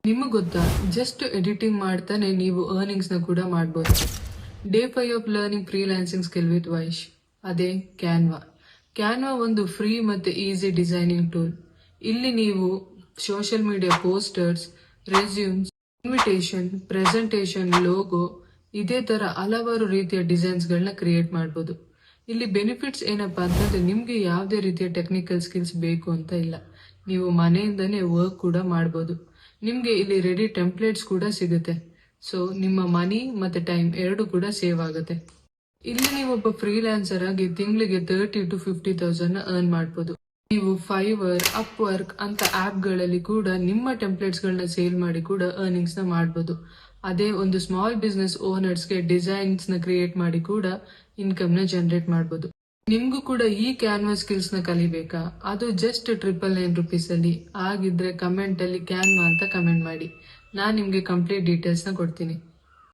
ನಿಮಗೆ ಗೊತ್ತಾ, just editing ಮಾಡ್ತಾನೆ ನೀವು ಅರ್ನಿಂಗ್ಸ್ ನ ಕೂಡ ಮಾಡಬಹುದು. Day 5 of learning freelancing skill with ವೈಶ್, ಅದೇ ಕ್ಯಾನ್ವಾ. ಕ್ಯಾನ್ವಾ ಒಂದು ಫ್ರೀ ಮತ್ತೆ ಈಸಿ ಡಿಸೈನಿಂಗ್ ಟೂಲ್. ಇಲ್ಲಿ ನೀವು social media posters, resumes, invitation, presentation, logo, ಇದೇ ತರ ಹಲವಾರು ರೀತಿಯ ಡಿಸೈನ್ಸ್ ಗಳನ್ನ ಕ್ರಿಯೇಟ್ ಮಾಡಬಹುದು. ಇಲ್ಲಿ ಬೆನಿಫಿಟ್ಸ್ ಏನಪ್ಪಾ ಅಂತಂದ್ರೆ, ನಿಮ್ಗೆ ಯಾವುದೇ ರೀತಿಯ ಟೆಕ್ನಿಕಲ್ ಸ್ಕಿಲ್ಸ್ ಬೇಕು ಅಂತ ಇಲ್ಲ. ನೀವು ಮನೆಯಿಂದನೇ ವರ್ಕ್ ಕೂಡ ಮಾಡಬಹುದು. ನಿಮ್ಗೆ ಇಲ್ಲಿ ರೆಡಿ ಟೆಂಪ್ಲೇಟ್ಸ್ ಕೂಡ ಸಿಗುತ್ತೆ. ಸೊ ನಿಮ್ಮ ಮನಿ ಮತ್ತೆ ಟೈಮ್ ಎರಡು ಕೂಡ ಸೇವ್ ಆಗುತ್ತೆ. ಇಲ್ಲಿ ನೀವು ಒಬ್ಬ ಫ್ರೀಲಾನ್ಸರ್ ಆಗಿ ತಿಂಗಳಿಗೆ 30 to 50,000 ಅರ್ನ್ ಮಾಡಬಹುದು. ನೀವು ಫೈವರ್, ಅಪ್ ವರ್ಕ್ ಅಂತ ಆಪ್ ಗಳಲ್ಲಿ ಕೂಡ ನಿಮ್ಮ ಟೆಂಪ್ಲೇಟ್ಸ್ ಗಳನ್ನ ಸೇಲ್ ಮಾಡಿ ಕೂಡ ಅರ್ನಿಂಗ್ಸ್ ನ ಮಾಡಬಹುದು. ಅದೇ ಒಂದು ಸ್ಮಾಲ್ ಬಿಸ್ನೆಸ್ ಓನರ್ಸ್ ಗೆ ಡಿಸೈನ್ಸ್ ನ ಕ್ರಿಯೇಟ್ ಮಾಡಿ ಕೂಡ ಇನ್ಕಮ್ ನ ಜನರೇಟ್ ಮಾಡಬಹುದು. ನಿಮ್ಗೂ ಕೂಡ ಈ ಕ್ಯಾನ್ವಾ ಸ್ಕಿಲ್ಸ್ ನ ಕಲಿಬೇಕಾ? ಅದು ಜಸ್ಟ್ 999 rupees ಅಲ್ಲಿ. ಆಗಿದ್ರೆ ಕಮೆಂಟ್ ಅಲ್ಲಿ ಕ್ಯಾನ್ವಾ ಅಂತ ಕಮೆಂಟ್ ಮಾಡಿ. ನಾನ್ ನಿಮ್ಗೆ ಕಂಪ್ಲೀಟ್ ಡೀಟೇಲ್ಸ್ ನ ಕೊಡ್ತೀನಿ.